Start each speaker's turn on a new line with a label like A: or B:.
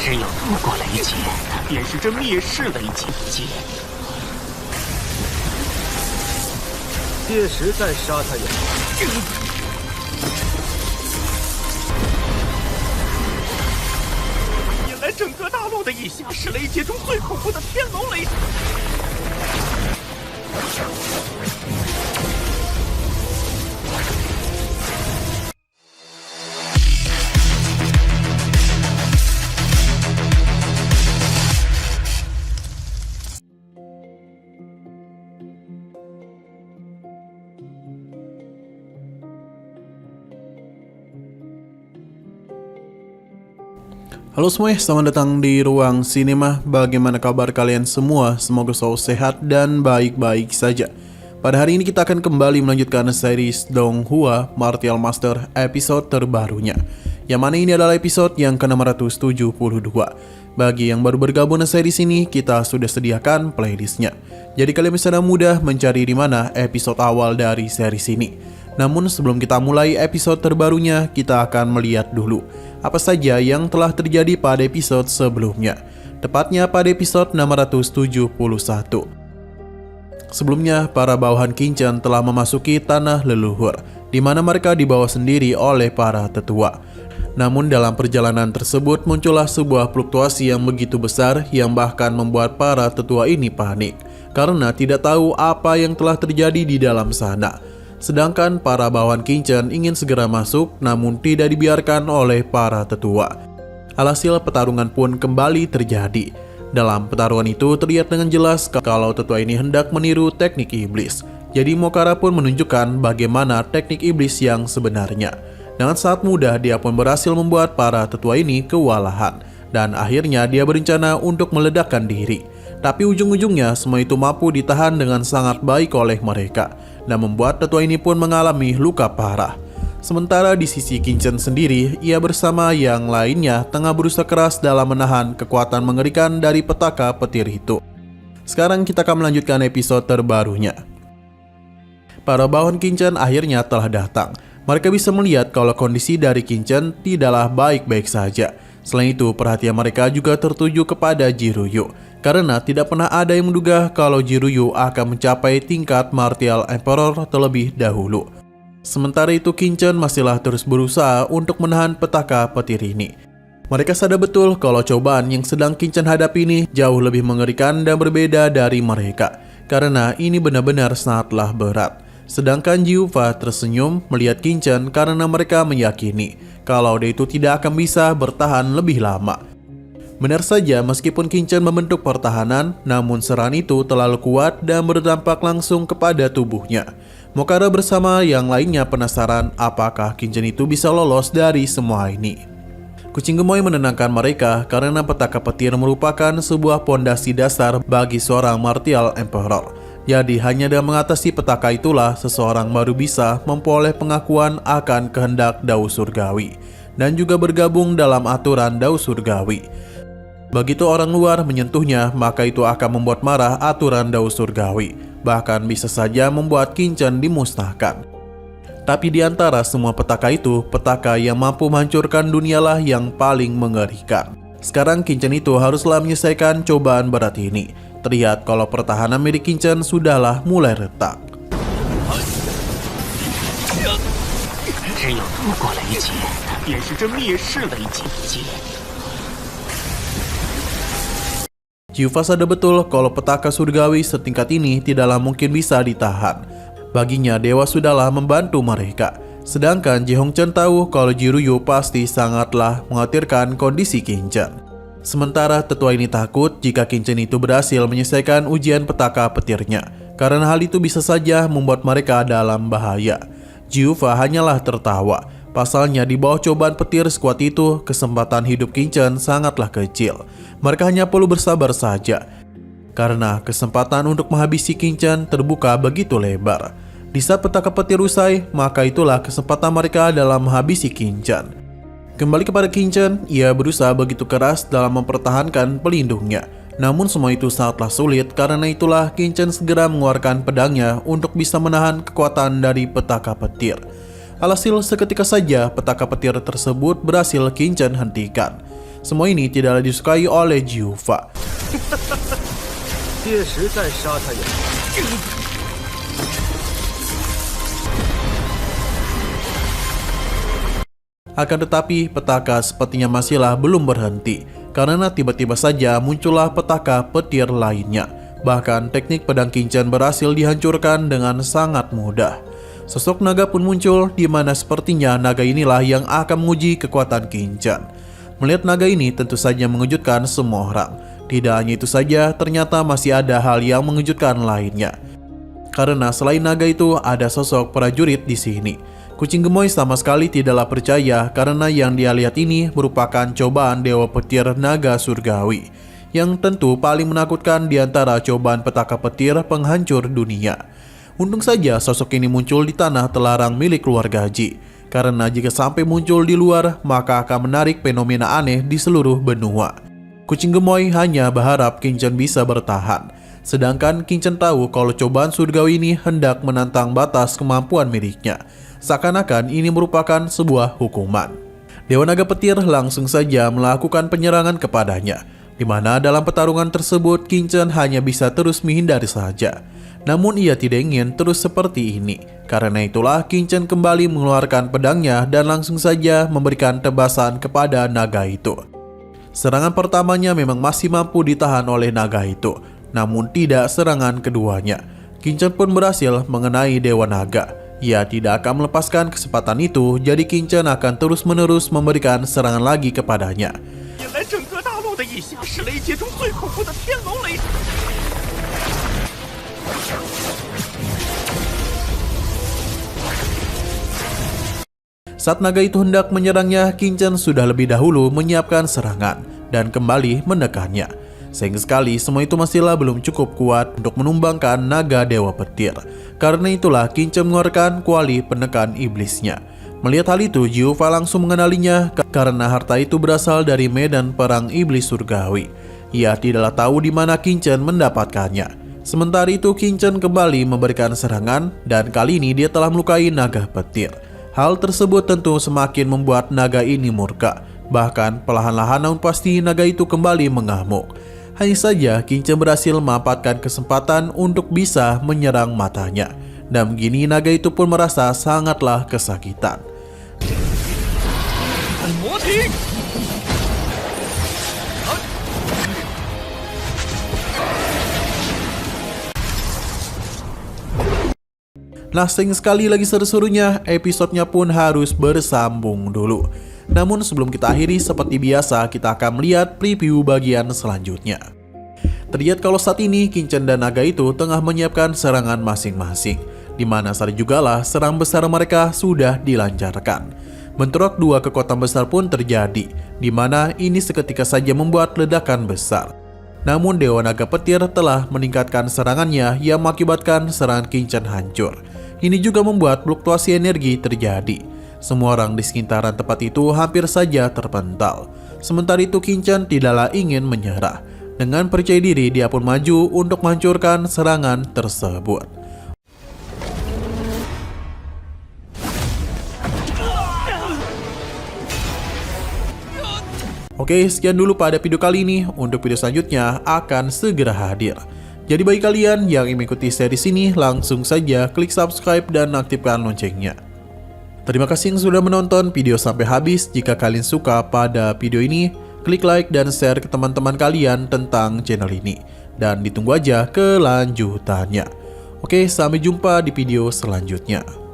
A: 只有度过了一劫，他便是这灭世的一劫。
B: 届时再杀他也好。
A: 引来整个大陆的异象，是雷劫中最恐怖的天龙雷。
C: Halo semuanya, selamat datang di Ruang Sinema. Bagaimana kabar kalian semua? Semoga selalu sehat dan baik-baik saja. Pada hari ini kita akan kembali melanjutkan series Donghua Martial Master episode terbarunya, yang mana ini adalah episode yang ke-672. Bagi yang baru bergabung di series ini, kita sudah sediakan playlistnya, jadi kalian bisa dengan mudah mencari di mana episode awal dari series ini. Namun sebelum kita mulai episode terbarunya, kita akan melihat dulu apa saja yang telah terjadi pada episode sebelumnya, tepatnya pada episode 671. Sebelumnya, para bawahan Qingchen telah memasuki tanah leluhur, di mana mereka dibawa sendiri oleh para tetua. Namun dalam perjalanan tersebut muncullah sebuah fluktuasi yang begitu besar yang bahkan membuat para tetua ini panik, karena tidak tahu apa yang telah terjadi di dalam sana. Sedangkan para bawahan Qingchen ingin segera masuk, namun tidak dibiarkan oleh para tetua. Alhasil pertarungan pun kembali terjadi. Dalam pertarungan itu terlihat dengan jelas kalau tetua ini hendak meniru teknik iblis. Jadi Mokara pun menunjukkan bagaimana teknik iblis yang sebenarnya. Dengan sangat mudah dia pun berhasil membuat para tetua ini kewalahan, dan akhirnya dia berencana untuk meledakkan diri. Tapi ujung-ujungnya semua itu mampu ditahan dengan sangat baik oleh mereka, dan membuat tetua ini pun mengalami luka parah. Sementara di sisi Qingchen sendiri, ia bersama yang lainnya tengah berusaha keras dalam menahan kekuatan mengerikan dari petaka petir itu. Sekarang kita akan melanjutkan episode terbarunya. Para bawahan Qingchen akhirnya telah datang. Mereka bisa melihat kalau kondisi dari Qingchen tidaklah baik-baik saja. Selain itu, perhatian mereka juga tertuju kepada Jiruyu, karena tidak pernah ada yang menduga kalau Jiruyu akan mencapai tingkat Martial Emperor terlebih dahulu. Sementara itu, Qingchen masihlah terus berusaha untuk menahan petaka petir ini. Mereka sadar betul kalau cobaan yang sedang Qingchen hadapi ini jauh lebih mengerikan dan berbeda dari mereka, karena ini benar-benar sangatlah berat. Sedangkan Jiufa tersenyum melihat Qingchen karena mereka meyakini kalau dia itu tidak akan bisa bertahan lebih lama. Benar saja, meskipun Qingchen membentuk pertahanan, namun serangan itu terlalu kuat dan berdampak langsung kepada tubuhnya. Mokara bersama yang lainnya penasaran apakah Qingchen itu bisa lolos dari semua ini. Kucing gemoy menenangkan mereka karena petaka petir merupakan sebuah pondasi dasar bagi seorang Martial Emperor. Jadi hanya dengan mengatasi petaka itulah seseorang baru bisa memperoleh pengakuan akan kehendak Dao Surgawi dan juga bergabung dalam aturan Dao Surgawi. Begitu orang luar menyentuhnya, maka itu akan membuat marah aturan Dao Surgawi, bahkan bisa saja membuat Qingchen dimusnahkan. Tapi di antara semua petaka itu, petaka yang mampu menghancurkan dunialah yang paling mengerikan. Sekarang Qingchen itu haruslah menyelesaikan cobaan berat ini. Terlihat kalau pertahanan milik Qingchen sudahlah mulai retak.
A: 只有度过了一劫，他便是这灭世的一劫。
C: Jiufa sadar betul kalau petaka surgawi setingkat ini tidaklah mungkin bisa ditahan. Baginya dewa sudahlah membantu mereka. Sedangkan Ji Hongchen tahu kalau Jiruyu pasti sangatlah mengkhawatirkan kondisi Qingchen. Sementara tetua ini takut jika Qingchen itu berhasil menyelesaikan ujian petaka petirnya, karena hal itu bisa saja membuat mereka dalam bahaya. Jiufa hanyalah tertawa. Pasalnya di bawah cobaan petir sekuat itu, kesempatan hidup Qingchen sangatlah kecil. Mereka hanya perlu bersabar saja, karena kesempatan untuk menghabisi Qingchen terbuka begitu lebar. Di saat petaka petir usai, maka itulah kesempatan mereka dalam menghabisi Qingchen. Kembali kepada Qingchen, ia berusaha begitu keras dalam mempertahankan pelindungnya. Namun semua itu sangatlah sulit, karena itulah Qingchen segera mengeluarkan pedangnya untuk bisa menahan kekuatan dari petaka petir. Alhasil seketika saja petaka petir tersebut berhasil Qingchen hentikan. Semua ini tidaklah disukai oleh Jiufa.
B: 届时再杀他也。
C: Akan tetapi, petaka sepertinya masihlah belum berhenti, karena tiba-tiba saja muncullah petaka petir lainnya. Bahkan teknik pedang Kinchan berhasil dihancurkan dengan sangat mudah. Sosok naga pun muncul, di mana sepertinya naga inilah yang akan menguji kekuatan Kinchan. Melihat naga ini tentu saja mengejutkan semua orang. Tidak hanya itu saja, ternyata masih ada hal yang mengejutkan lainnya. Karena selain naga itu, ada sosok prajurit di sini. Kucing gemoy sama sekali tidaklah percaya karena yang dia lihat ini merupakan cobaan Dewa Petir Naga Surgawi, yang tentu paling menakutkan di antara cobaan petaka petir penghancur dunia. Untung saja sosok ini muncul di tanah terlarang milik keluarga Ji, karena jika sampai muncul di luar maka akan menarik fenomena aneh di seluruh benua. Kucing gemoy hanya berharap Kinchan bisa bertahan, sedangkan Kinchan tahu kalau cobaan surgawi ini hendak menantang batas kemampuan miliknya. Seakan-akan ini merupakan sebuah hukuman. Dewa Naga Petir langsung saja melakukan penyerangan kepadanya, di mana dalam pertarungan tersebut Kinchan hanya bisa terus menghindari saja. Namun ia tidak ingin terus seperti ini. Karena itulah Kinchan kembali mengeluarkan pedangnya dan langsung saja memberikan tebasan kepada naga itu. Serangan pertamanya memang masih mampu ditahan oleh naga itu, namun tidak serangan keduanya. Kinchan pun berhasil mengenai Dewa Naga. Ia tidak akan melepaskan kesempatan itu, jadi Kinchan akan terus-menerus memberikan serangan lagi kepadanya.
A: 引来整个大陆的以下是雷劫中最恐怖的天龙雷。
C: Saat naga itu hendak menyerangnya, Kinchan sudah lebih dahulu menyiapkan serangan dan kembali menekannya. Sayang sekali semua itu masihlah belum cukup kuat untuk menumbangkan naga Dewa Petir. Karena itulah Kinchan mengeluarkan kuali penekan iblisnya. Melihat hal itu, Jiufa langsung mengenalinya karena harta itu berasal dari medan perang iblis surgawi. Ia tidaklah tahu di mana Kinchan mendapatkannya. Sementara itu Kinchan kembali memberikan serangan dan kali ini dia telah melukai naga petir. Hal tersebut tentu semakin membuat naga ini murka. Bahkan perlahan-lahan namun pasti naga itu kembali mengamuk. Hanya saja Kinchan berhasil memanfaatkan kesempatan untuk bisa menyerang matanya. Dan begini naga itu pun merasa sangatlah kesakitan. Nah, sayang sekali lagi seru-serunya, episodenya pun harus bersambung dulu. Namun sebelum kita akhiri, seperti biasa kita akan melihat preview bagian selanjutnya. Terlihat kalau saat ini Kinchan dan naga itu tengah menyiapkan serangan masing-masing, di mana saat jugalah serang besar mereka sudah dilancarkan. Bentrok dua kekuatan besar pun terjadi, di mana ini seketika saja membuat ledakan besar. Namun Dewa Naga Petir telah meningkatkan serangannya yang mengakibatkan serangan Kinchan hancur. Ini juga membuat fluktuasi energi terjadi. Semua orang di sekitaran tempat itu hampir saja terpental. Sementara itu Kinchan tidaklah ingin menyerah. Dengan percaya diri dia pun maju untuk menghancurkan serangan tersebut. Oke, sekian dulu pada video kali ini. Untuk video selanjutnya akan segera hadir. Jadi bagi kalian yang ingin mengikuti series ini, langsung saja klik subscribe dan aktifkan loncengnya. Terima kasih yang sudah menonton video sampai habis. Jika kalian suka pada video ini, klik like dan share ke teman-teman kalian tentang channel ini. Dan ditunggu aja kelanjutannya. Oke, sampai jumpa di video selanjutnya.